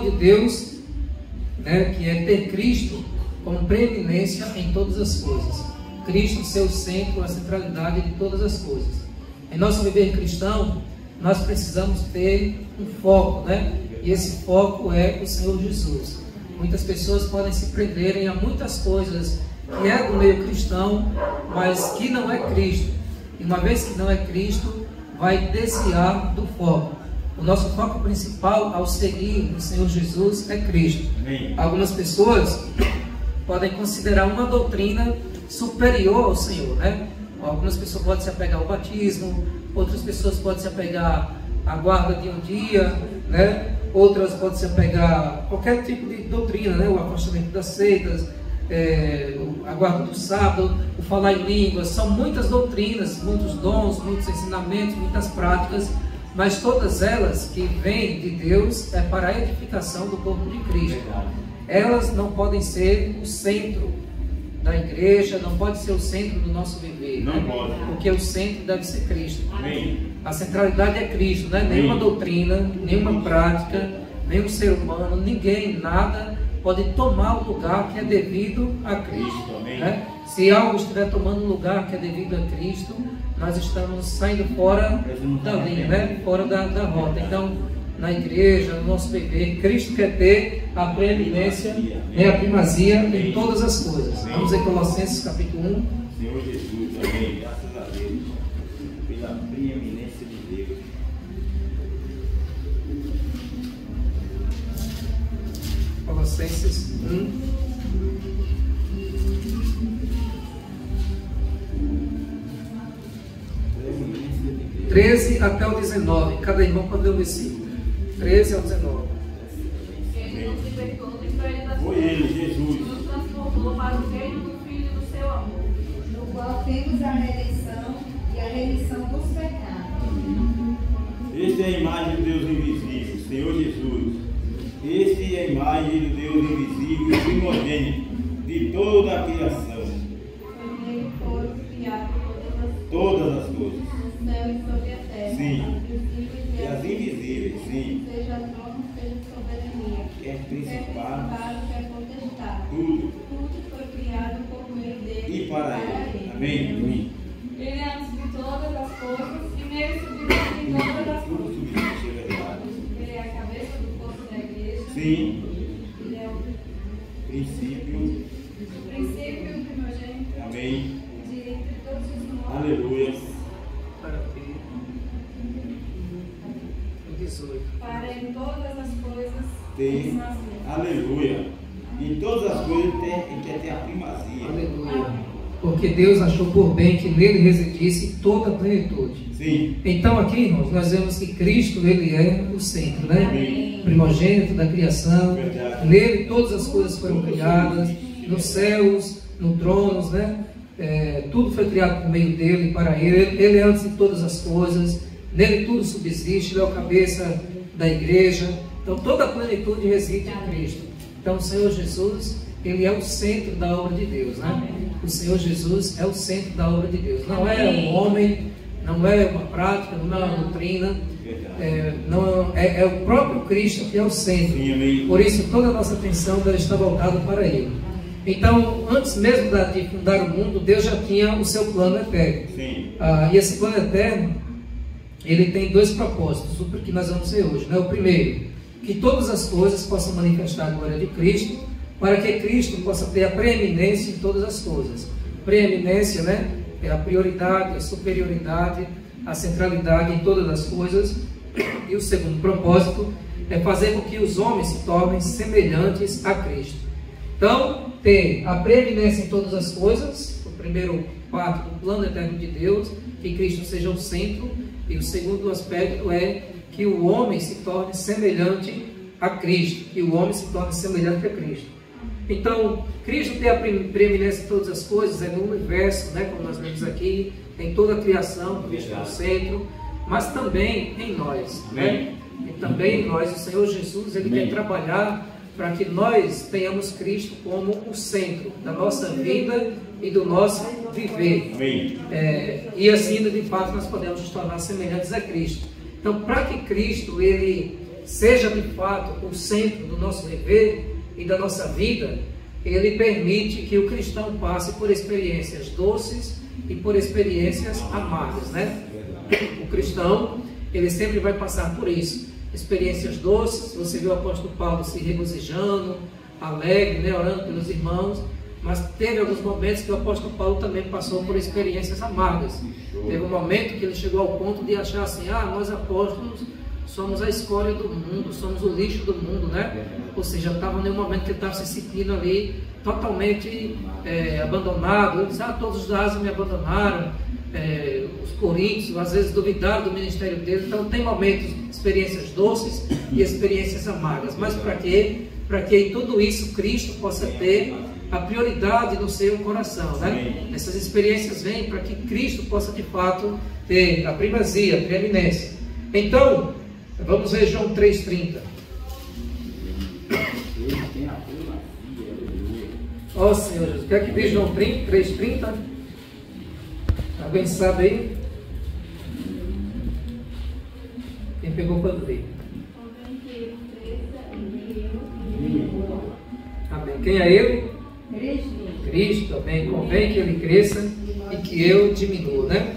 de Deus, né, que é ter Cristo como preeminência em todas as coisas. Cristo ser o centro, a centralidade de todas as coisas. Em nosso viver cristão, nós precisamos ter um foco, né? E esse foco é o Senhor Jesus. Muitas pessoas podem se prenderem a muitas coisas que é do meio cristão, mas que não é Cristo. E uma vez que não é Cristo, vai desviar do foco. O nosso foco principal ao seguir o Senhor Jesus é Cristo. Amém. Algumas pessoas podem considerar uma doutrina superior ao Senhor, né? Algumas pessoas podem se apegar ao batismo, outras pessoas podem se apegar à guarda de um dia, né? Outras podem se apegar a qualquer tipo de doutrina, né? O afastamento das seitas, a guarda do sábado, o falar em línguas. São muitas doutrinas, muitos dons, muitos ensinamentos, muitas práticas, mas todas elas que vêm de Deus é para a edificação do corpo de Cristo. Elas não podem ser o centro da igreja, não pode ser o centro do nosso viver. Não, né? Pode. Porque o centro deve ser Cristo. Amém. A centralidade é Cristo, né? Nenhuma doutrina, nenhuma prática, nenhum ser humano, ninguém, nada pode tomar o lugar que é devido a Cristo. Né? Se algo estiver tomando o lugar que é devido a Cristo, nós estamos saindo fora da linha, né? Fora da rota. Então, na igreja, no nosso viver, Cristo quer ter a preeminência e a primazia em todas as coisas. Vamos em Colossenses capítulo 1. Senhor Jesus, amém. Graças a Deus pela preeminência de Deus. Colossenses 1. De 13 até o 19. Cada irmão pode ler o versículo. 13 ao 19. Ele nos libertou do inferno das Foi ele, Jesus. nos transformou para o reino do Filho do seu amor, no qual temos a redenção e a remissão dos pecados. Esta é a imagem do Deus invisível, Senhor Jesus. Esta é a imagem do Deus invisível e primogênito de toda a criação. por nele foram criadas Todas as coisas. no céu e sobre a terra, Sim. as visíveis E as invisíveis, sim. seja trono, seja soberania, Quer principado, quer potestade. tudo. Tudo foi criado por meio dele E para ele. Amém. Ele é antes de todas as coisas e nele subsiste em todas as Tudo coisas. subsiste, é verdade. Ele é a cabeça do corpo da igreja. Sim. Ele é o Princípio. princípio e o primogênito Amém. de entre todos os mortos. Aleluia. Para que o 18. Para em todas as coisas Tem. nos fazer. Aleluia. Em todas as coisas ele quer ter a primazia. Aleluia. Porque Deus achou por bem que nele residisse toda a plenitude. Sim. Então aqui, irmãos, nós vemos que Cristo, ele é o centro, né? Amém. Primogênito da criação. Verdade. Nele todas as coisas foram criadas, nos céus, no tronos, né? Tudo foi criado por meio dele, para ele. Ele é antes de todas as coisas. Nele tudo subsiste. Ele é o cabeça da igreja. Então toda a plenitude reside em Cristo. Então o Senhor Jesus, ele é o centro da obra de Deus, né? O Senhor Jesus é o centro da obra de Deus. Não é um homem, não é uma prática, não é uma doutrina. É o próprio Cristo que é o centro. Sim, amém. Por isso toda a nossa atenção deve estar voltada para Ele. Então, antes mesmo de fundar o mundo, Deus já tinha o seu plano eterno. Sim. E esse plano eterno, ele tem dois propósitos, o que nós vamos ver hoje, né? O primeiro, que todas as coisas possam manifestar a glória de Cristo, para que Cristo possa ter a preeminência em todas as coisas. Preeminência, né? É a prioridade, a superioridade, a centralidade em todas as coisas. E o segundo propósito é fazer com que os homens se tornem semelhantes a Cristo. Então, ter a preeminência em todas as coisas, o primeiro parte do plano eterno de Deus, que Cristo seja o centro, e o segundo aspecto é que o homem se torne semelhante a Cristo, que o homem se torne semelhante a Cristo. Então, Cristo tem a preeminência em todas as coisas, é no universo, né, como nós vemos aqui, em toda a criação, Cristo é o centro, mas também em nós, né? E também em nós, o Senhor Jesus, ele quer trabalhar para que nós tenhamos Cristo como o centro da nossa vida e do nosso viver. E assim, de fato, nós podemos nos tornar semelhantes a Cristo. Então, para que Cristo ele seja de fato o centro do nosso viver e da nossa vida, ele permite que o cristão passe por experiências doces e por experiências amargas, né? O cristão, ele sempre vai passar por isso. Experiências doces, você vê o apóstolo Paulo se regozijando, alegre, né? Orando pelos irmãos, mas teve alguns momentos que o apóstolo Paulo também passou por experiências amargas. Teve um momento que ele chegou ao ponto de achar assim, nós apóstolos somos a escória do mundo, somos o lixo do mundo, né? Ou seja, estava em um momento que ele estava se sentindo ali totalmente abandonado. Ele disse, todos os Ásias me abandonaram, os coríntios às vezes duvidaram do ministério dele. Então tem momentos, experiências doces e experiências amargas. Mas para quê? Para que em tudo isso Cristo possa ter a prioridade no seu coração, né? Essas experiências vêm para que Cristo possa de fato ter a primazia, a preeminência. Então, vamos ver João 3,30. Ó Senhor Jesus, o que é que diz João 3,30? Alguém sabe aí? Quem pegou pode ler. Amém. Quem é ele? Cristo, amém. Convém que ele cresça e que eu diminua, né?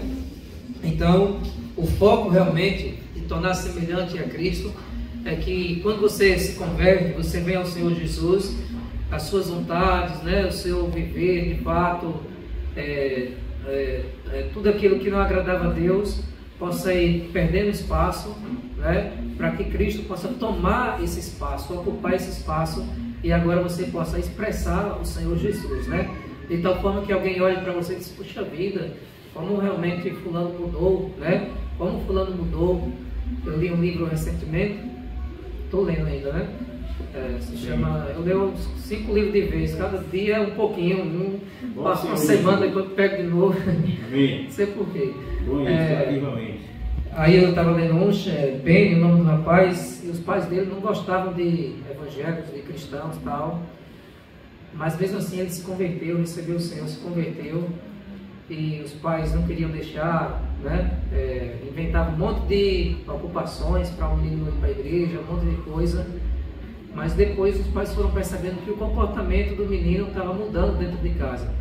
Então, o foco realmente de tornar semelhante a Cristo é que quando você se converte, você vem ao Senhor Jesus, as suas vontades, né? O seu viver, de fato, tudo aquilo que não agradava a Deus possa ir perdendo espaço, né? Para que Cristo possa tomar esse espaço, ocupar esse espaço, e agora você possa expressar o Senhor Jesus, né? De tal forma que alguém olhe para você e diz, puxa vida, como realmente fulano mudou, né? Como fulano mudou. Eu li um livro recentemente, estou lendo ainda, né? Se chama, eu leio 5 livros de vez, cada dia um pouquinho, passo uma semana, depois pego de novo, não sei porquê. Aí eu estava lendo Ben, o nome do rapaz, e os pais dele não gostavam de evangélicos, de cristãos e tal, mas mesmo assim ele se converteu, recebeu o Senhor, se converteu, e os pais não queriam deixar, né? Inventavam um monte de ocupações para o menino ir para a igreja, um monte de coisa, mas depois os pais foram percebendo que o comportamento do menino estava mudando dentro de casa.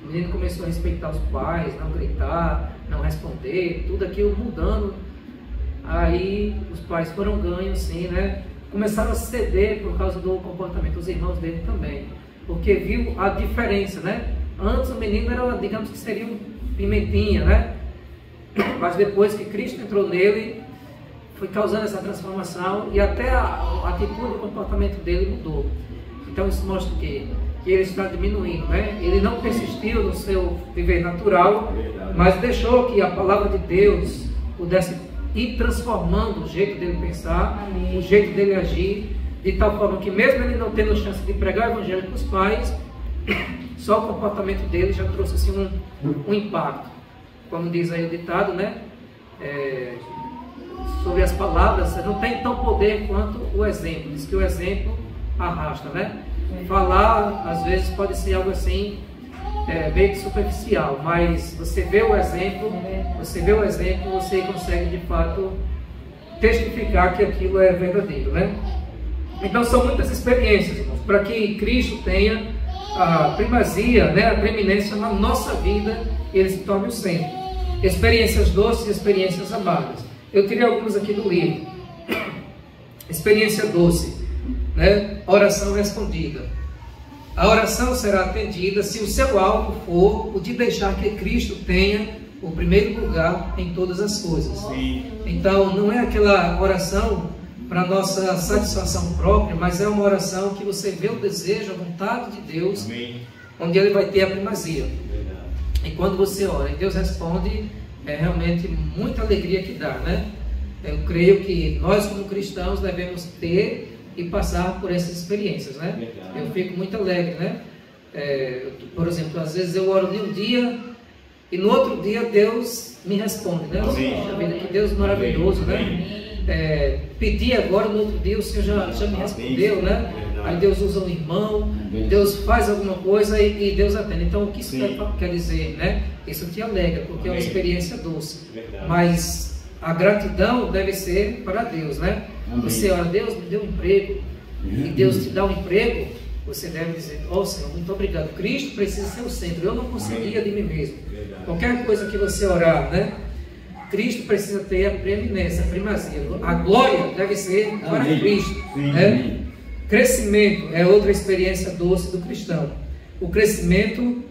O menino começou a respeitar os pais, não gritar, não responder, tudo aquilo mudando. Aí os pais foram ganhos, sim, né? Começaram a ceder por causa do comportamento, os irmãos dele também, porque viu a diferença, né? Antes o menino era, digamos que seria um pimentinha, né? Mas depois que Cristo entrou nele, foi causando essa transformação e até a atitude e o comportamento dele mudou. Então isso mostra que ele está diminuindo, né? Ele não persistiu no seu viver natural, mas deixou que a palavra de Deus pudesse ir transformando o jeito dele pensar, o jeito dele agir, de tal forma que mesmo ele não tendo chance de pregar o evangelho para os pais, só o comportamento dele já trouxe assim um impacto. Como diz aí o ditado, né? Sobre as palavras, não tem tão poder quanto o exemplo. Diz que o exemplo arrasta, né? Falar, às vezes, pode ser algo assim, meio que superficial, mas você vê o exemplo, você consegue, de fato, testificar que aquilo é verdadeiro, né? Então, são muitas experiências, irmãos, para que Cristo tenha a primazia, né, a preeminência na nossa vida, e ele se torne o centro. Experiências doces e experiências amargas. Eu tirei algumas aqui do livro. Experiência doce, né? Oração respondida. A oração será atendida se o seu alvo for o de deixar que Cristo tenha o primeiro lugar em todas as coisas. Sim. Então não é aquela oração para nossa satisfação própria, mas é uma oração que você vê o desejo, a vontade de Deus, amém, onde ele vai ter a primazia. Verdade. E quando você ora e Deus responde, é realmente muita alegria que dá, né? Eu creio que nós como cristãos devemos ter e passar por essas experiências, né? Verdade. Eu fico muito alegre, né? Por exemplo, às vezes eu oro de um dia e no outro dia Deus me responde, né? Poxa vida, que Deus maravilhoso, né? Pedi agora, no outro dia o Senhor já me respondeu, né? Aí Deus usa um irmão, Deus faz alguma coisa e Deus atende. Então o que isso quer dizer, né? Isso te alegra, porque é uma experiência doce. Mas a gratidão deve ser para Deus, né? Amém. Você ora, Deus me deu um emprego, e Deus te dá um emprego, você deve dizer, ó Senhor, muito obrigado. Cristo precisa ser o centro, eu não conseguia de mim mesmo. Verdade. Qualquer coisa que você orar, né? Cristo precisa ter a preeminência, a primazia. A glória deve ser para Amém. Cristo. Sim, Né? amém. Crescimento é outra experiência doce do cristão. O crescimento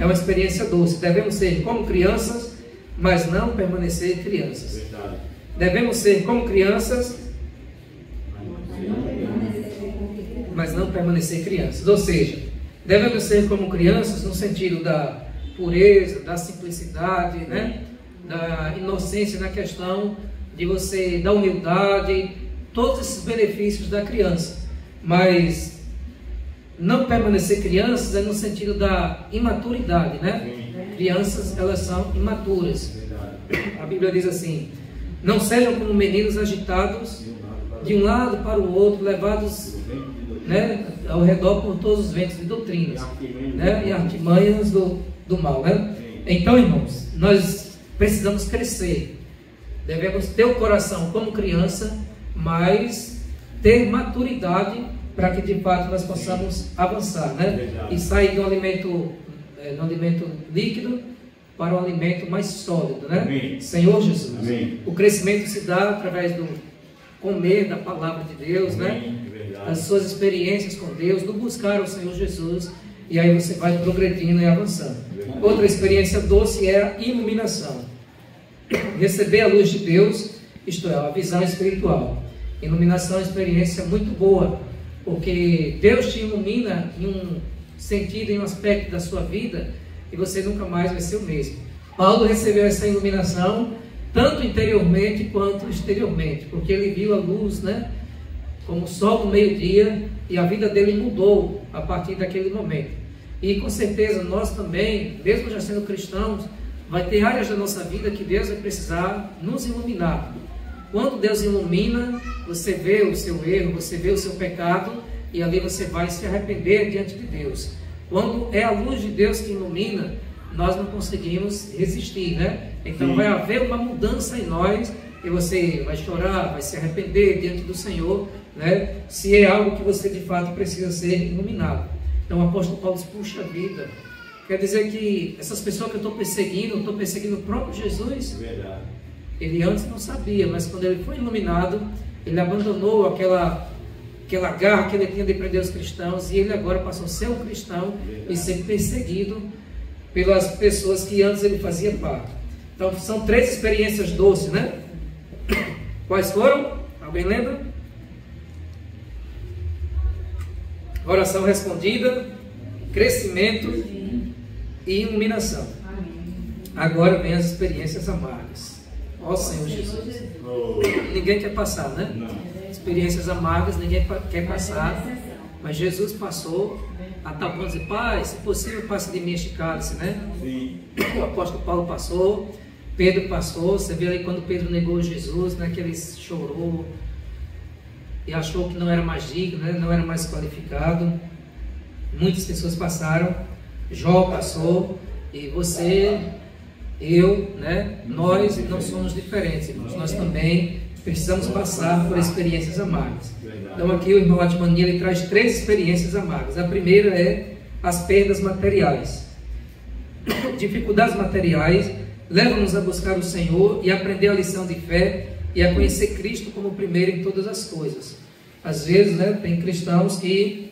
é uma experiência doce. Devemos ser como crianças, mas não permanecer crianças. Verdade. Devemos ser como crianças, mas não permanecer crianças. Ou seja, devemos ser como crianças no sentido da pureza, da simplicidade, né? Da inocência na questão de você, da humildade, todos esses benefícios da criança. Mas não permanecer crianças é no sentido da imaturidade, né? Crianças, elas são imaturas. A Bíblia diz assim: não sejam como meninos agitados de um lado para o outro, levados, né, ao redor por todos os ventos de doutrinas, né, e artimanhas do mal, né? Então, irmãos, nós precisamos crescer. Devemos ter o coração como criança, mas ter maturidade para que de fato nós possamos avançar, né? E sair de um alimento líquido para um alimento mais sólido, né? Amém. Senhor Jesus. Amém. O crescimento se dá através do comer da palavra de Deus, né? Amém. Verdade. As suas experiências com Deus, do buscar o Senhor Jesus, e aí você vai progredindo e avançando. Verdade. Outra experiência doce é a iluminação. Receber a luz de Deus, isto é, a visão espiritual. Iluminação é uma experiência muito boa, porque Deus te ilumina em um sentido, em um aspecto da sua vida, e você nunca mais vai ser o mesmo. Paulo recebeu essa iluminação tanto interiormente quanto exteriormente, porque ele viu a luz, né, como o sol no meio-dia, e a vida dele mudou a partir daquele momento. E com certeza nós também, mesmo já sendo cristãos, vai ter áreas da nossa vida que Deus vai precisar nos iluminar. Quando Deus ilumina, você vê o seu erro, você vê o seu pecado, e ali você vai se arrepender diante de Deus. Quando é a luz de Deus que ilumina, nós não conseguimos resistir, né? Então vai haver uma mudança em nós, e você vai chorar, vai se arrepender diante do Senhor, né? Se é algo que você de fato precisa ser iluminado. Então o apóstolo Paulo diz, puxa vida, quer dizer que essas pessoas que eu estou perseguindo o próprio Jesus. Verdade. Ele antes não sabia, mas quando ele foi iluminado, ele abandonou aquela garra que ele tinha de prender os cristãos, e ele agora passou a ser um cristão e ser perseguido pelas pessoas que antes ele fazia parte. Então são 3 experiências doces, né? Quais foram? Alguém lembra? Oração respondida, crescimento e iluminação. Agora vem as experiências amargas. Ó Senhor Jesus. Oh. Ninguém quer passar, né? Não. Experiências amargas ninguém quer passar, mas Jesus passou, a tal ponto de dizer, Pai, se possível passe de mim este cálice, né? Sim. O apóstolo Paulo passou, Pedro passou. Você vê aí quando Pedro negou Jesus, né, que ele chorou e achou que não era mais digno, né, não era mais qualificado. Muitas pessoas passaram. Jó passou, e você, eu, né, nós não somos diferentes, irmãos. Nós também precisamos passar por experiências amargas. Então aqui o irmão Atmani, ele traz 3 experiências amargas. A primeira é as perdas materiais. Dificuldades materiais levam-nos a buscar o Senhor e aprender a lição de fé e a conhecer Cristo como primeiro em todas as coisas. Às vezes, né, tem cristãos que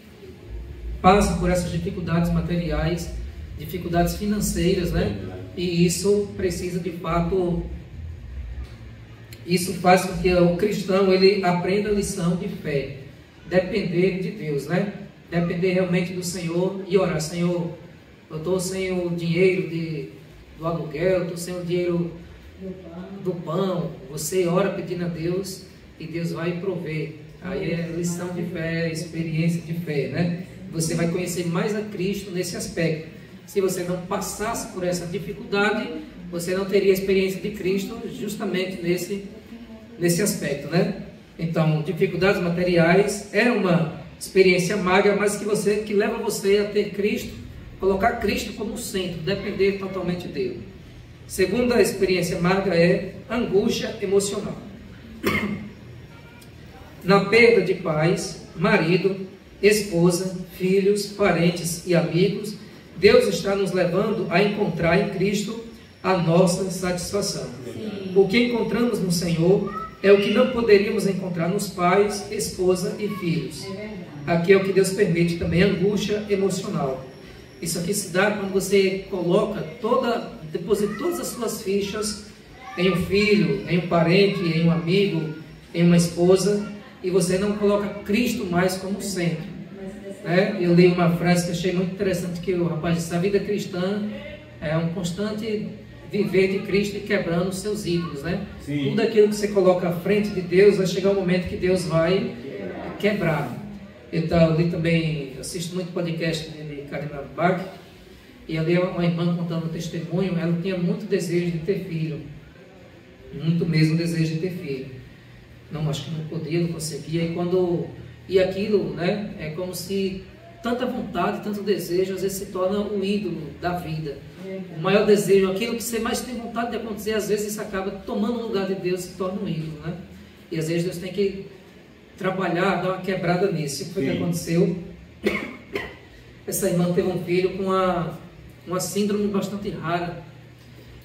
passam por essas dificuldades materiais, dificuldades financeiras, né? E isso precisa de fato, isso faz com que o cristão ele aprenda a lição de fé, depender de Deus, né? Depender realmente do Senhor e orar, Senhor, eu estou sem o dinheiro do aluguel, estou sem o dinheiro do pão. Você ora pedindo a Deus e Deus vai prover. Aí é lição de fé, experiência de fé, né? Você vai conhecer mais a Cristo nesse aspecto. Se você não passasse por essa dificuldade, você não teria experiência de Cristo justamente nesse aspecto, né? Então, dificuldades materiais é uma experiência amarga, mas que leva você a ter Cristo, colocar Cristo como centro, depender totalmente dele. Segunda experiência amarga é angústia emocional. na perda de pais, marido, esposa, filhos, parentes e amigos, Deus está nos levando a encontrar em Cristo a nossa satisfação. Sim. O que encontramos no Senhor é o que não poderíamos encontrar nos pais, esposa e filhos. É verdade. Aqui é o que Deus permite também, angústia emocional. Isso aqui se dá quando você coloca deposita todas as suas fichas em um filho, em um parente, em um amigo, em uma esposa, e você não coloca Cristo mais como centro. Né? Eu li uma frase que achei muito interessante, que o rapaz disse: a vida cristã é um constante viver de Cristo e quebrando os seus ídolos, né? Sim. Tudo aquilo que você coloca à frente de Deus, vai chegar um momento que Deus vai quebrar. Então, eu li também, assisto muito podcast de Karina Bach, e ali uma irmã contando um testemunho. Ela tinha muito desejo de ter filho, muito mesmo desejo de ter filho. Não, acho que não podia, não conseguia, e aquilo, né, é como se tanta vontade, tanto desejo, às vezes se torna um ídolo da vida. O maior desejo, aquilo que você mais tem vontade de acontecer, às vezes isso acaba tomando o lugar de Deus e se torna um ídolo, né? E às vezes Deus tem que trabalhar, dar uma quebrada nisso. O que foi que aconteceu? Essa irmã teve um filho com uma síndrome bastante rara.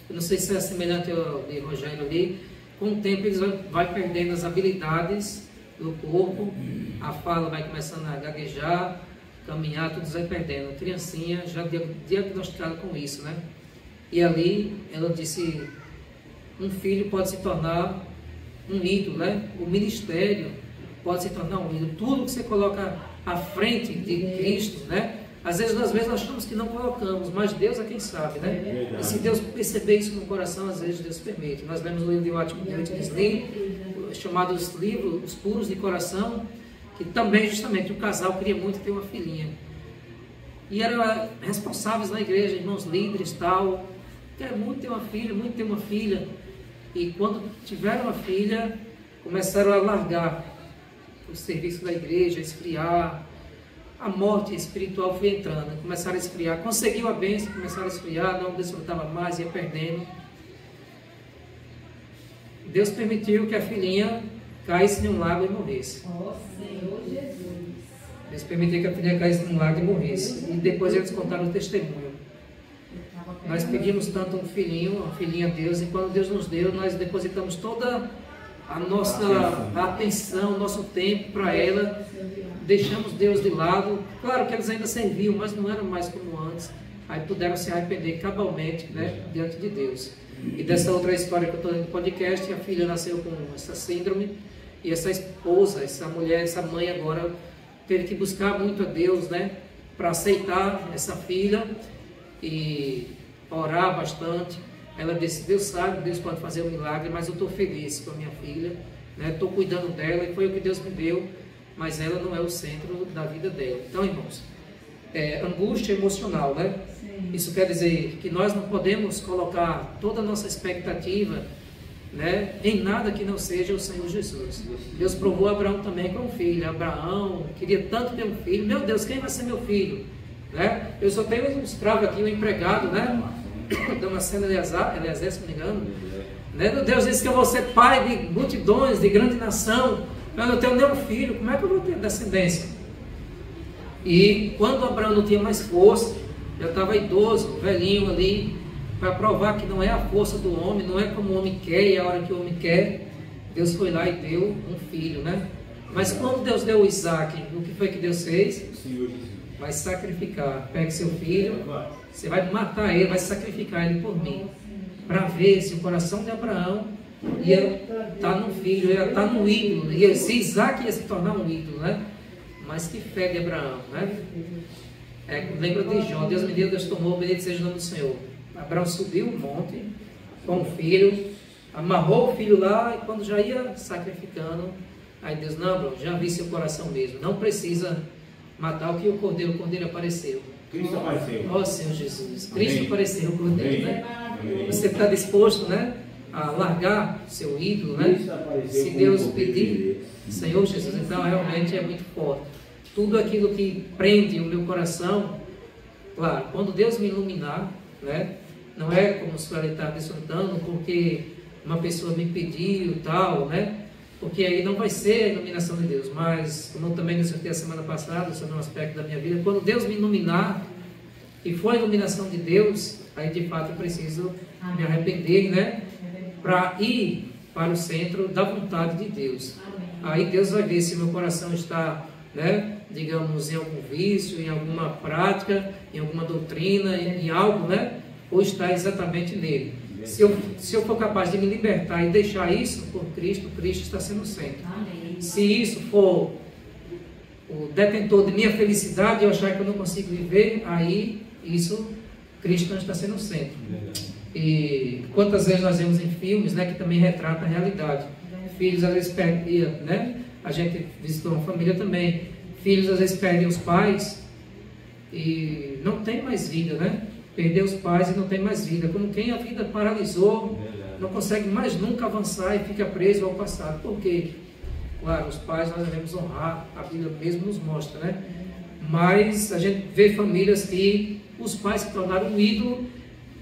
Eu não sei se é semelhante ao de Rogério ali. Com o tempo eles vai perdendo as habilidades do corpo, a fala vai começando a gaguejar, caminhar, tudo vai perdendo. Criancinha já diagnosticada com isso, né? E ali ela disse: um filho pode se tornar um ídolo, né? O ministério pode se tornar um ídolo. Tudo que você coloca à frente de Cristo, né? Às vezes nós mesmos achamos que não colocamos, mas Deus é quem sabe, né? E se Deus perceber isso no coração, às vezes Deus permite. Nós lemos o livro de Watchman Lee, chamado Os Livros, Os Puros de Coração, que também justamente o casal queria muito ter uma filhinha. E eram responsáveis na igreja, irmãos líderes, tal. Quer muito ter uma filha, muito ter uma filha. E quando tiveram uma filha, começaram a largar o serviço da igreja, a esfriar. A morte espiritual foi entrando, começaram a esfriar. Conseguiu a bênção, começaram a esfriar, não desfrutava mais, ia perdendo. Deus permitiu que a filhinha caísse em um lago e morresse. Ó Senhor Jesus. Deus permitiu que a filhinha caísse em um lago e morresse. E depois eles contaram o testemunho. Nós pedimos tanto um filhinho, uma filhinha a Deus, e quando Deus nos deu, nós depositamos toda a nossa atenção, o nosso tempo para ela. Deixamos Deus de lado. Claro que eles ainda serviam, mas não eram mais como antes. Aí puderam se arrepender cabalmente, né, diante de Deus. E dessa outra história que eu estou no podcast, a filha nasceu com essa síndrome, e essa esposa, essa mulher, essa mãe agora teve que buscar muito a Deus, né, para aceitar essa filha e orar bastante. Ela disse: Deus sabe, Deus pode fazer um milagre, mas eu estou feliz com a minha filha, né, estou cuidando dela, e foi o que Deus me deu, mas ela não é o centro da vida dela. Então, irmãos, angústia emocional, né? Sim. Isso quer dizer que nós não podemos colocar toda a nossa expectativa, né, em nada que não seja o Senhor Jesus. Deus provou Abraão também com um filho. Abraão queria tanto ter um filho. Meu Deus, quem vai ser meu filho? Né? Eu só tenho um escravo aqui, um empregado, né? Damasceno Eleazar, se não me engano. Né? Deus disse que eu vou ser pai de multidões, de grande nação. Eu não tenho nenhum filho, como é que eu vou ter descendência? E quando Abraão não tinha mais força, já estava idoso, velhinho ali, para provar que não é a força do homem, não é como o homem quer e a hora que o homem quer, Deus foi lá e deu um filho, né? Mas quando Deus deu o Isaac, o que foi que Deus fez? Vai sacrificar. Pega seu filho, você vai matar ele, vai sacrificar ele por mim, para ver se o coração de Abraão ia estar no filho, ia estar no ídolo, e se Isaac ia se tornar um ídolo, né? Mas que fé de Abraão, né? Lembra de Jó: Deus me deu, Deus tomou, bendito seja o nome do Senhor. Abraão subiu o monte com o filho, amarrou o filho lá, e quando já ia sacrificando, aí Deus: não, Abraão, já vi seu coração mesmo, não precisa matar o cordeiro apareceu. Cristo apareceu. Ó Senhor Jesus, Amém. Cristo apareceu, o cordeiro, né? Amém. Você está disposto, né, a largar seu ídolo, né? Cristo apareceu Se com Deus o poder de pedir, Deus. Senhor Jesus, então realmente é muito forte. Tudo aquilo que prende o meu coração, claro, quando Deus me iluminar, né? Não é como se ela está desfrutando porque uma pessoa me pediu tal, né? porque aí não vai ser a iluminação de Deus. Mas, como eu também discuti a semana passada sobre um aspecto da minha vida, quando Deus me iluminar e for a iluminação de Deus, aí de fato eu preciso me arrepender, né? Para ir para o centro da vontade de Deus. Aí Deus vai ver se meu coração está, né, digamos, em algum vício, em alguma prática, em alguma doutrina, em algo, né? Ou está exatamente nele. Se eu for capaz de me libertar e deixar isso por Cristo, Cristo está sendo o centro. Se isso for o detentor de minha felicidade e eu achar que eu não consigo viver, aí isso, Cristo não está sendo o centro. E quantas vezes nós vemos em filmes, né, que também retrata a realidade. Filhos às vezes perdem, né? A gente visitou uma família também. Filhos às vezes perdem os pais e não tem mais vida, né? Perdeu os pais e não tem mais vida. Como quem a vida paralisou, não consegue mais nunca avançar e fica preso ao passado. Por quê? Claro, os pais nós devemos honrar, a Bíblia mesmo nos mostra, né? Mas a gente vê famílias que os pais se tornaram um ídolo,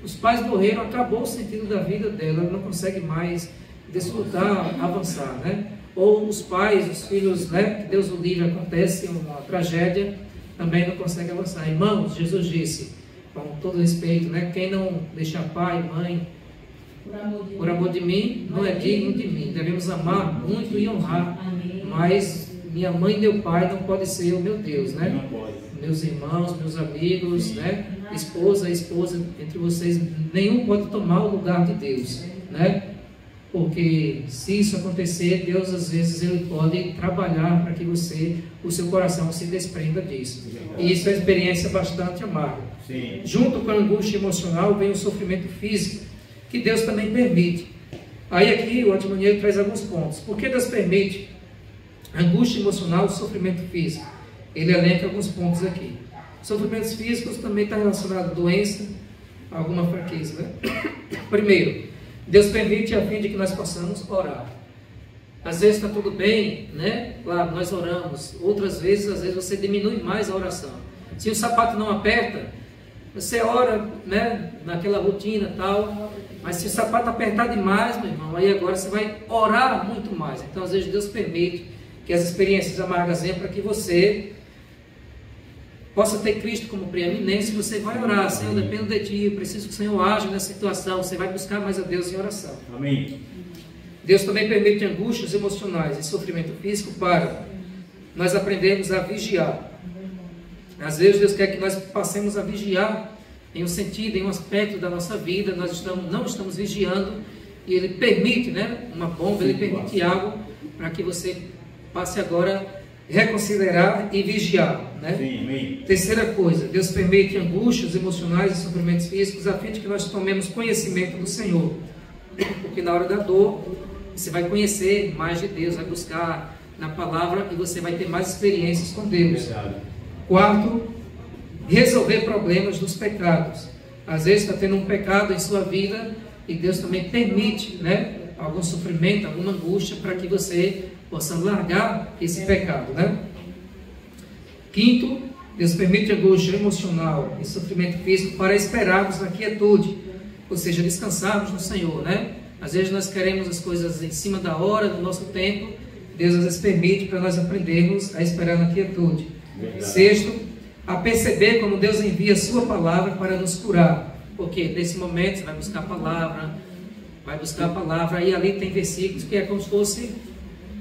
os pais morreram, acabou o sentido da vida dela, ela não consegue mais desfrutar, avançar, né? Ou os pais, os filhos, né? Que Deus o livre, acontece uma tragédia, também não consegue avançar. Irmãos, Jesus disse, com todo respeito, né? Quem não deixar pai, mãe, por amor de mim, não é digno de mim. Devemos amar muito e honrar, mas minha mãe e meu pai não pode ser o meu Deus, né? Não pode. Meus irmãos, meus amigos, né? Esposa, entre vocês, nenhum pode tomar o lugar de Deus, né? Porque se isso acontecer, Deus às vezes ele pode trabalhar para que o seu coração se desprenda disso. E isso é uma experiência bastante amarga. Sim. Junto com a angústia emocional vem o sofrimento físico, que Deus também permite. Aí aqui o Antimoniero traz alguns pontos. Por que Deus permite angústia emocional e sofrimento físico? Ele elenca alguns pontos aqui. Sofrimentos físicos também está relacionado a doença, a alguma fraqueza, né? Primeiro, Deus permite a fim de que nós possamos orar. Às vezes está tudo bem, né? Claro, nós oramos. Outras vezes, às vezes você diminui mais a oração. Se o sapato não aperta, você ora, né? Naquela rotina e tal. Mas se o sapato apertar demais, meu irmão, aí agora você vai orar muito mais. Então, às vezes Deus permite que as experiências amargas venham para que você possa ter Cristo como preeminência. Você vai orar, Senhor, dependo de Ti, eu preciso que o Senhor age nessa situação. Você vai buscar mais a Deus em oração. Amém. Deus também permite angústias emocionais e sofrimento físico para nós aprendermos a vigiar. Às vezes Deus quer que nós passemos a vigiar em um sentido, em um aspecto da nossa vida. Nós não estamos vigiando e Ele permite, né, uma bomba, Ele permite algo para que você passe agora a reconsiderar e vigiar, né? Sim, amém. Terceira coisa, Deus permite angústias emocionais e sofrimentos físicos a fim de que nós tomemos conhecimento do Senhor, porque na hora da dor você vai conhecer mais de Deus, vai buscar na palavra e você vai ter mais experiências com Deus. Verdade. Quarto, resolver problemas dos pecados. Às vezes está tendo um pecado em sua vida e Deus também permite, né, algum sofrimento, alguma angústia para que você possa largar esse pecado, né? Quinto, Deus permite angústia emocional e sofrimento físico para esperarmos na quietude, ou seja, descansarmos no Senhor, né? Às vezes nós queremos as coisas em cima da hora, do nosso tempo. Deus às vezes permite para nós aprendermos a esperar na quietude. Verdade. Sexto, a perceber como Deus envia a sua palavra para nos curar. Porque nesse momento você vai buscar a palavra, e ali tem versículos que é como se fosse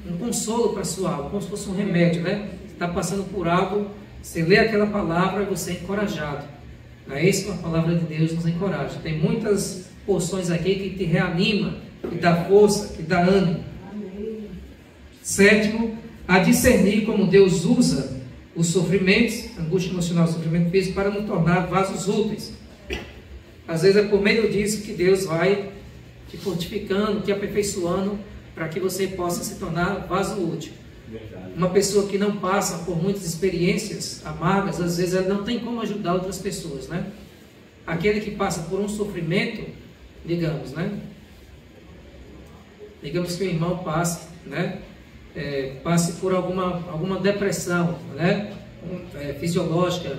um consolo para a sua alma, como se fosse um remédio, né? Você está passando por algo, você lê aquela palavra e você é encorajado. Não é isso que a palavra de Deus nos encoraja. Tem muitas porções aqui que te reanima, que dá força, que dá ânimo. Sétimo, a discernir como Deus usa os sofrimentos, angústia emocional e sofrimento físico, para nos tornar vasos úteis. Às vezes é por meio disso que Deus vai te fortificando, te aperfeiçoando, para que você possa se tornar vaso útil. Verdade. Uma pessoa que não passa por muitas experiências amargas, às vezes ela não tem como ajudar outras pessoas, né? Aquele que passa por um sofrimento, digamos, né? Digamos que o irmão passe, né? Passe por alguma depressão, né? Fisiológica,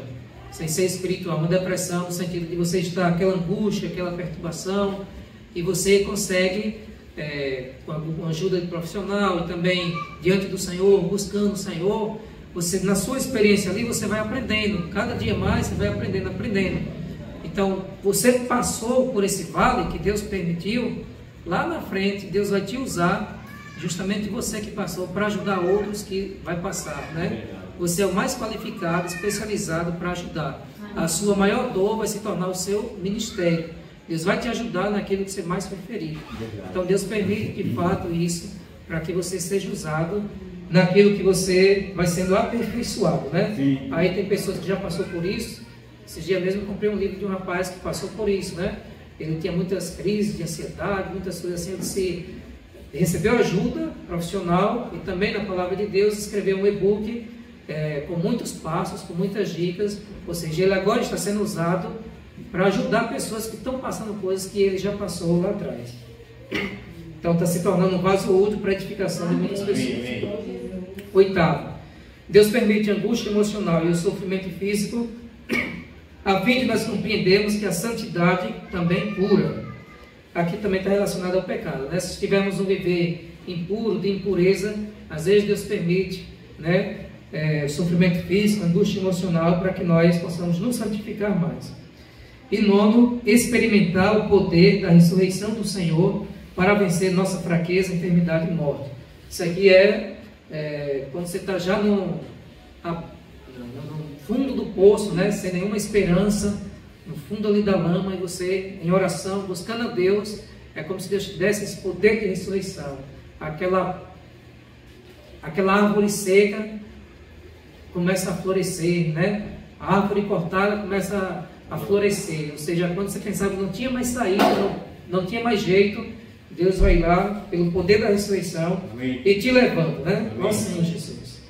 sem ser espiritual, uma depressão no sentido de você estar aquela angústia, aquela perturbação, e você consegue com ajuda de profissional e também diante do Senhor, buscando o Senhor, você, na sua experiência ali, você vai aprendendo, cada dia mais você vai aprendendo. Então, você passou por esse vale que Deus permitiu, lá na frente Deus vai te usar, justamente você que passou, para ajudar outros que vai passar, né? Você é o mais qualificado, especializado para ajudar. A sua maior dor vai se tornar o seu ministério. Deus vai te ajudar naquilo que você mais foi ferido. Então Deus permite de fato isso, para que você seja usado naquilo que você vai sendo aperfeiçoado, né? Sim. Aí tem pessoas que já passou por isso. Esses dias mesmo eu comprei um livro de um rapaz que passou por isso, né? Ele tinha muitas crises de ansiedade, muitas coisas assim. Ele se recebeu ajuda profissional e também na palavra de Deus escreveu um e-book com muitos passos, com muitas dicas. Ou seja, ele agora está sendo usado para ajudar pessoas que estão passando coisas que ele já passou lá atrás. Então está se tornando um vaso útil para a edificação de muitas pessoas. Oitavo, Deus permite a angústia emocional e o sofrimento físico a fim de nós compreendermos que a santidade também pura. Aqui também está relacionado ao pecado, né? Se tivermos um viver impuro, de impureza, às vezes Deus permite, né, sofrimento físico, angústia emocional, para que nós possamos nos santificar mais. E nono, experimentar o poder da ressurreição do Senhor para vencer nossa fraqueza, enfermidade e morte. Isso aqui quando você está já no fundo do poço, né, sem nenhuma esperança, no fundo ali da lama, e você em oração, buscando a Deus, é como se Deus te desse esse poder de ressurreição. Aquela árvore seca começa a florescer, né? A árvore cortada começa a florescer, ou seja, quando você pensava que não tinha mais saída, não tinha mais jeito, Deus vai lá, pelo poder da ressurreição, amém, e te levanta, né? Nosso Senhor Jesus.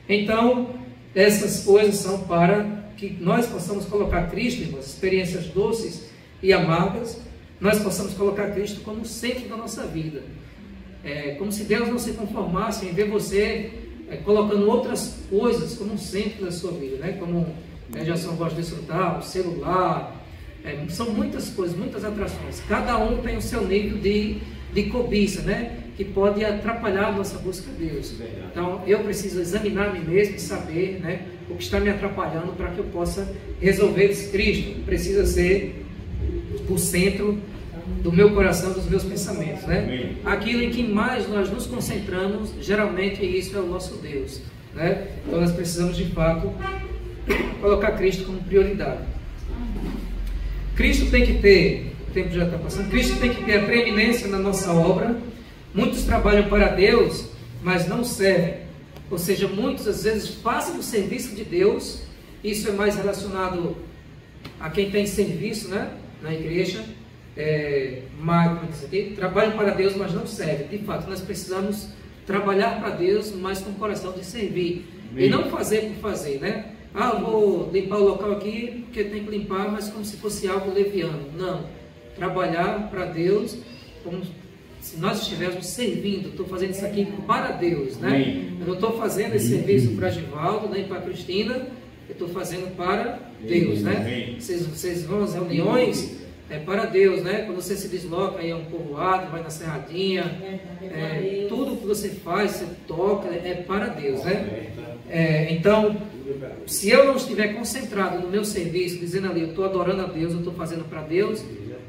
Então, essas coisas são para que nós possamos colocar Cristo, irmãos, experiências doces e amargas, nós possamos colocar Cristo como centro da nossa vida. Como se Deus não se conformasse em ver você colocando outras coisas como centro da sua vida, né? Como já são gosta de desfrutar, o celular, são muitas coisas, muitas atrações. Cada um tem o seu nível de cobiça, né? Que pode atrapalhar a nossa busca a Deus. Então, eu preciso examinar a mim mesmo e saber, né, o que está me atrapalhando para que eu possa resolver esse Cristo. Precisa ser o centro do meu coração, dos meus pensamentos, né? Aquilo em que mais nós nos concentramos, geralmente isso é o nosso Deus, né? Então, nós precisamos de fato colocar Cristo como prioridade. Cristo tem que ter, o tempo já está passando, Cristo tem que ter a preeminência na nossa obra. Muitos trabalham para Deus, mas não servem. Ou seja, muitos às vezes fazem o serviço de Deus. Isso é mais relacionado a quem tem serviço, né, na igreja. Trabalham para Deus, mas não servem. De fato, nós precisamos trabalhar para Deus, mas com o coração de servir. Amém. E não fazer por fazer, né? Vou limpar o local aqui porque tem que limpar, mas como se fosse algo leviano. Não. Trabalhar para Deus como se nós estivéssemos servindo. Estou fazendo isso aqui para Deus, né? Amém. Eu não estou fazendo esse serviço para Givaldo, nem para Cristina. Eu estou fazendo para Deus, né? Vocês vão às reuniões, para Deus, né? Quando você se desloca aí a um povoado, vai na serradinha, tudo que você faz, você toca, é para Deus, né? Então, se eu não estiver concentrado no meu serviço, dizendo ali, eu estou adorando a Deus, eu estou fazendo para Deus,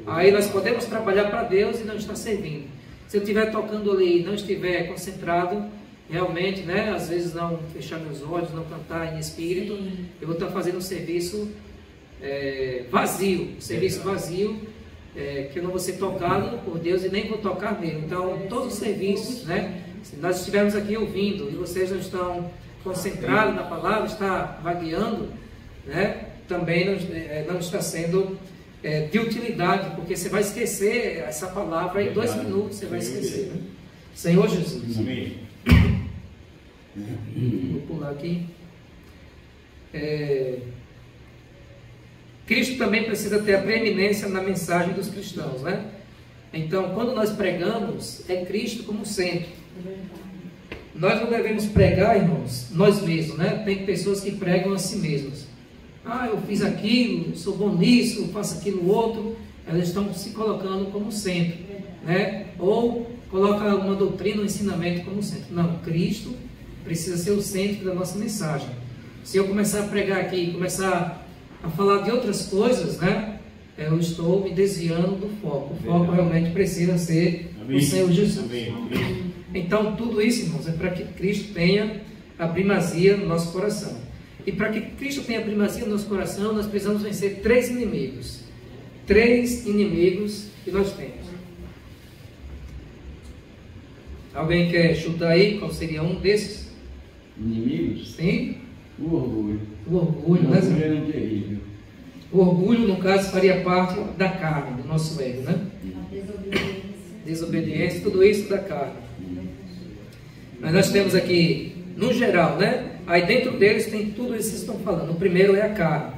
aí nós podemos trabalhar para Deus e não estar servindo. Se eu estiver tocando ali e não estiver concentrado, realmente, né, às vezes não fechar meus olhos, não cantar em espírito, eu vou estar fazendo um serviço vazio, que eu não vou ser tocado por Deus e nem vou tocar nele. Então, todos os serviços, né, se nós estivermos aqui ouvindo e vocês não estão concentrados na palavra, está vagueando, né, também não está sendo de utilidade, porque você vai esquecer essa palavra em 2 minutos, você vai esquecer, né? Senhor Jesus. Amém. Vou pular aqui. Cristo também precisa ter a preeminência na mensagem dos cristãos, né? Então, quando nós pregamos, é Cristo como centro. Nós não devemos pregar, irmãos, nós mesmos, né? Tem pessoas que pregam a si mesmos. Eu fiz aquilo, sou bom nisso, faço aquilo outro. Elas estão se colocando como centro, né? Ou coloca uma doutrina, um ensinamento como centro. Não, Cristo precisa ser o centro da nossa mensagem. Se eu começar a pregar aqui, começar a falar de outras coisas, né, eu estou me desviando do foco. O foco realmente precisa ser o Senhor Jesus. Então, tudo isso, irmãos, é para que Cristo tenha a primazia no nosso coração. E para que Cristo tenha a primazia no nosso coração, nós precisamos vencer 3 inimigos. 3 inimigos que nós temos. Alguém quer chutar aí qual seria um desses? Inimigos? Sim? O orgulho. O orgulho, né? O orgulho é terrível. O orgulho, no caso, faria parte da carne, do nosso ego, né? A desobediência. Desobediência, tudo isso da carne. Mas nós temos aqui, no geral, né? Aí dentro deles tem tudo isso que vocês estão falando. O primeiro é a carne.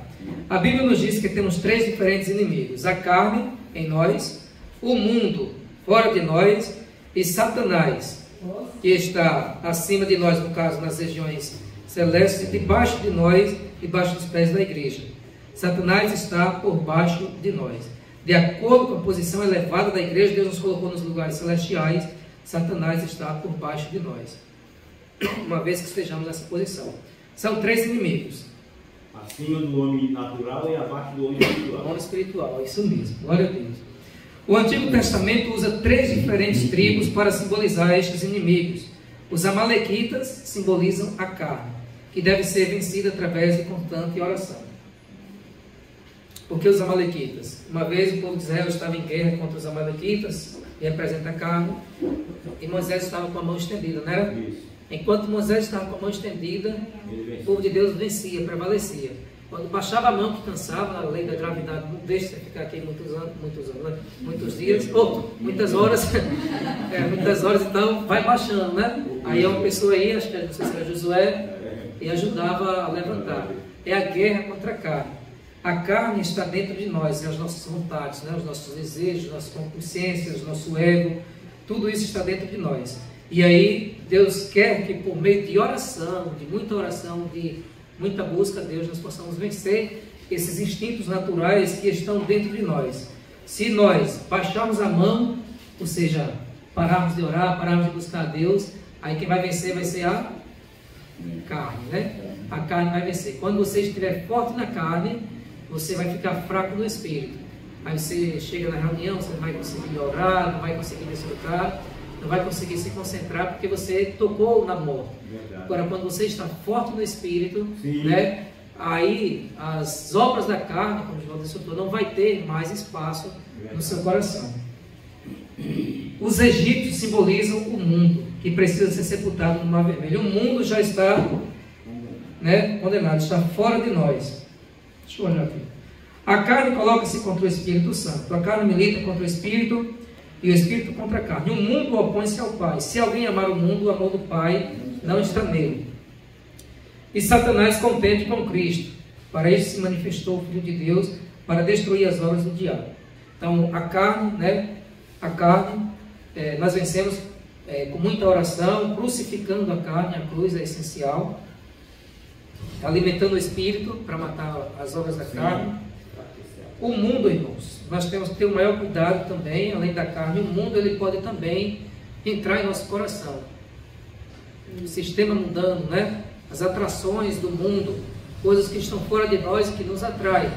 A Bíblia nos diz que temos 3 diferentes inimigos: a carne em nós, o mundo fora de nós e Satanás, que está acima de nós, no caso, nas regiões celestes, debaixo de nós, debaixo dos pés da igreja. Satanás está por baixo de nós. De acordo com a posição elevada da igreja, Deus nos colocou nos lugares celestiais. Satanás está por baixo de nós, uma vez que estejamos nessa posição. São 3 inimigos: acima do homem natural e abaixo do homem espiritual. Homem espiritual, isso mesmo, glória a Deus. O Antigo Testamento usa 3 diferentes tribos para simbolizar estes inimigos. Os amalequitas simbolizam a carne, que deve ser vencida através de constante oração. Por que os amalequitas? Uma vez o povo de Israel estava em guerra contra os amalequitas, que representa a carne, e Moisés estava com a mão estendida, não era? Isso. Enquanto Moisés estava com a mão estendida, o povo de Deus vencia, prevalecia. Quando baixava a mão, que cansava, a lei da gravidade não deixa você ficar aqui muitos dias, ou muitas horas, muitas horas, então vai baixando, né? Aí uma pessoa aí, acho que não sei se era Josué, e ajudava a levantar. É a guerra contra a carne. A carne está dentro de nós, as nossas vontades, né? Os nossos desejos, as nossas concupiscências, o nosso ego, tudo isso está dentro de nós. E aí Deus quer que por meio de oração, de muita busca a Deus, nós possamos vencer esses instintos naturais que estão dentro de nós. Se nós baixarmos a mão, ou seja, pararmos de orar, pararmos de buscar a Deus, aí quem vai vencer vai ser a carne, né? A carne vai vencer. Quando você estiver forte na carne, você vai ficar fraco no espírito. Aí você chega na reunião, você não vai conseguir orar, não vai conseguir desfrutar, não vai conseguir se concentrar, porque você tocou na morte. Verdade. Agora, quando você está forte no espírito, Sim. né, aí as obras da carne, como o João disse, não vai ter mais espaço no seu coração. Os egípcios simbolizam o mundo, que precisa ser sepultado no Mar Vermelho. O mundo já está, né, condenado, está fora de nós. Deixa eu olhar aqui. A carne coloca-se contra o Espírito Santo. A carne milita contra o Espírito e o Espírito contra a carne. O mundo opõe-se ao Pai. Se alguém amar o mundo, o amor do Pai não está nele. E Satanás contende com Cristo. Para isso se manifestou o Filho de Deus, para destruir as obras do diabo. Então, a carne, né? A carne, nós vencemos com muita oração, crucificando a carne, a cruz é essencial. Alimentando o Espírito para matar as obras da carne. O mundo, irmãos, nós temos que ter o maior cuidado também, além da carne. O mundo, ele pode também entrar em nosso coração. O sistema mundano, né? As atrações do mundo, coisas que estão fora de nós e que nos atraem.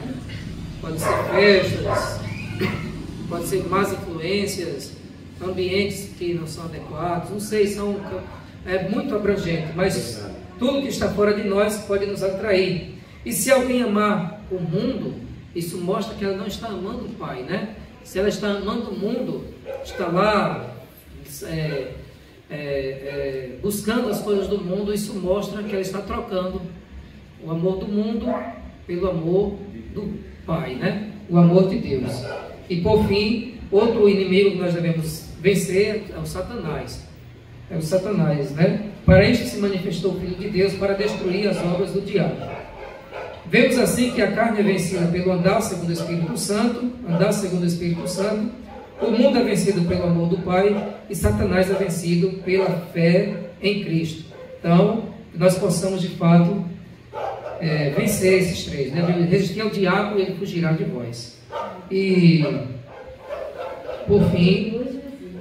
Pode ser festas, pode ser más influências, ambientes que não são adequados, não sei, é muito abrangente, mas tudo que está fora de nós pode nos atrair. E se alguém amar o mundo, isso mostra que ela não está amando o Pai, né? Se ela está amando o mundo, está lá buscando as coisas do mundo, isso mostra que ela está trocando o amor do mundo pelo amor do Pai, né? O amor de Deus. E por fim, outro inimigo que nós devemos vencer é o Satanás. É o Satanás, né? Para isto se manifestou o Filho de Deus, para destruir as obras do diabo. Vemos assim que a carne é vencida pelo andar segundo o Espírito Santo, o mundo é vencido pelo amor do Pai e Satanás é vencido pela fé em Cristo. Então, que nós possamos de fato vencer esses 3, né? Resistir ao diabo e ele fugirá de vós. E por fim,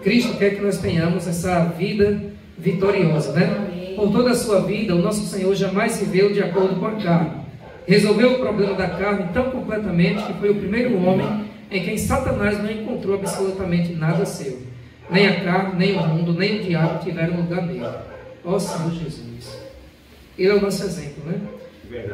Cristo quer que nós tenhamos essa vida vitoriosa, né? Por toda a sua vida, o nosso Senhor jamais viveu de acordo com a carne. Resolveu o problema da carne tão completamente que foi o primeiro homem em quem Satanás não encontrou absolutamente nada seu. Nem a carne, nem o mundo, nem o diabo tiveram lugar nele. Ó Senhor Jesus. Ele é o nosso exemplo, né?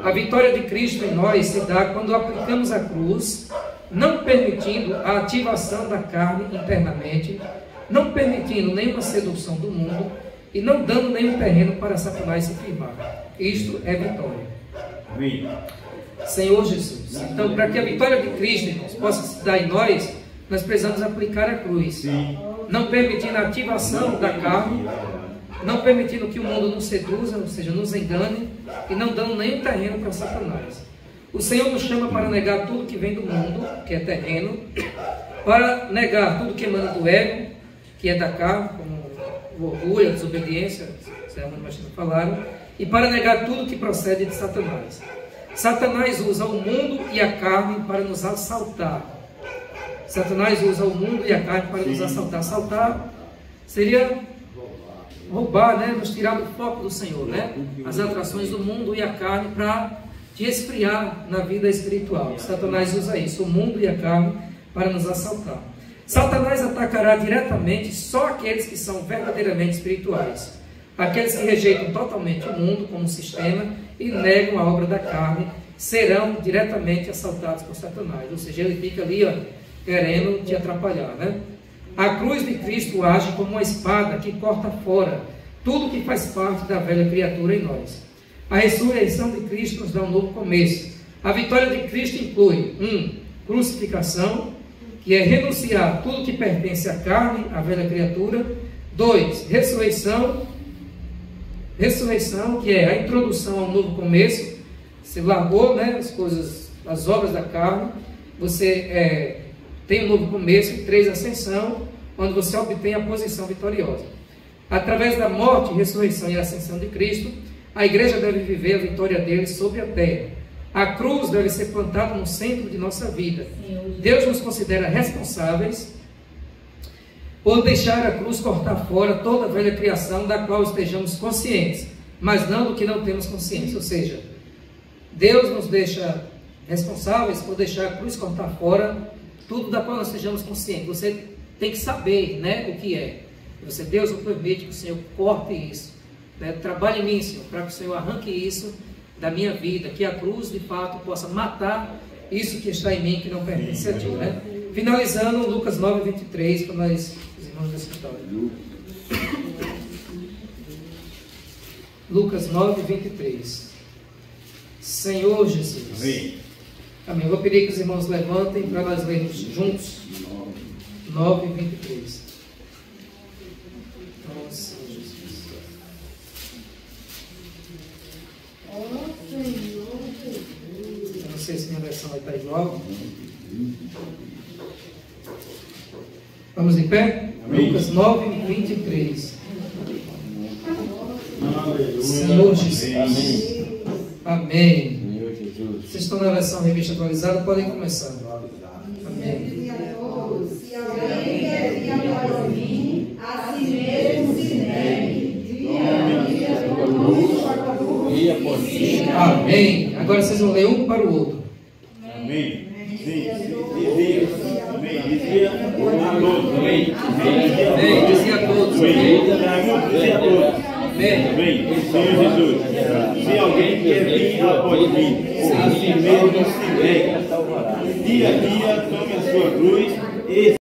A vitória de Cristo em nós se dá quando aplicamos a cruz, não permitindo a ativação da carne internamente, não permitindo nenhuma sedução do mundo e não dando nenhum terreno para Satanás se firmar. Isto é vitória. Amém. Senhor Jesus. Então, para que a vitória de Cristo, irmãos, possa se dar em nós, nós precisamos aplicar a cruz. Sim. Não permitindo a ativação da carne, não permitindo que o mundo nos seduza, ou seja, nos engane, e não dando nenhum terreno para Satanás. O Senhor nos chama para negar tudo que vem do mundo, que é terreno, para negar tudo que emana do ego, que é da carne, como o orgulho, a desobediência, se a não falaram, e para negar tudo que procede de Satanás. Satanás usa o mundo e a carne para nos assaltar. Satanás usa o mundo e a carne para nos assaltar. Assaltar seria roubar, né? Nos tirar do foco do Senhor, né? As atrações do mundo e a carne para te esfriar na vida espiritual. Satanás usa isso, o mundo e a carne, para nos assaltar. Satanás atacará diretamente só aqueles que são verdadeiramente espirituais. Aqueles que rejeitam totalmente o mundo como sistema e negam a obra da carne serão diretamente assaltados por Satanás. Ou seja, ele fica ali, ó, querendo te atrapalhar, né? A cruz de Cristo age como uma espada que corta fora tudo que faz parte da velha criatura em nós. A ressurreição de Cristo nos dá um novo começo. A vitória de Cristo inclui crucificação, que é renunciar tudo que pertence à carne, à velha criatura. 2, ressurreição, que é a introdução ao novo começo. Você largou, né, as coisas, as obras da carne, você tem um novo começo. E 3, ascensão, onde você obtém a posição vitoriosa. Através da morte, ressurreição e ascensão de Cristo, a igreja deve viver a vitória dele sobre a terra. A cruz deve ser plantada no centro de nossa vida. Deus nos considera responsáveis por deixar a cruz cortar fora toda a velha criação da qual estejamos conscientes, mas não do que não temos consciência. Ou seja, Deus nos deixa responsáveis por deixar a cruz cortar fora tudo da qual nós estejamos conscientes. Você tem que saber, né, o que é. Deus não permite que o Senhor corte isso, né? Trabalhe em mim, Senhor, para que o Senhor arranque isso da minha vida, que a cruz de fato possa matar isso que está em mim, que não pertence a ti, né? Finalizando, Lucas 9:23, para nós, os irmãos dessa história. Lucas 9:23. Senhor Jesus. Amém. Amém. Eu vou pedir que os irmãos levantem para nós lermos juntos. 9:23. Nossa, Jesus. Eu não sei se minha versão vai estar igual. Vamos em pé? Amém. Lucas 9:23. Aleluia. Senhor Jesus. Amém. Amém. Senhor Jesus. Vocês estão na versão revista atualizada, podem começar. Amém. Se alguém quer vir após mim, a si mesmo se negue. Dia conosco. E após ti. Amém. Agora vocês vão ler um para o outro. Amém. Sim. Amém. Dizia a todos. Amém. Amém. Dizia a todos. Amém. Dizia a todos. Amém. Amém. Senhor Jesus, se alguém quer vir após mim, a si mesmo se negue. Dia a dia tome a sua cruz e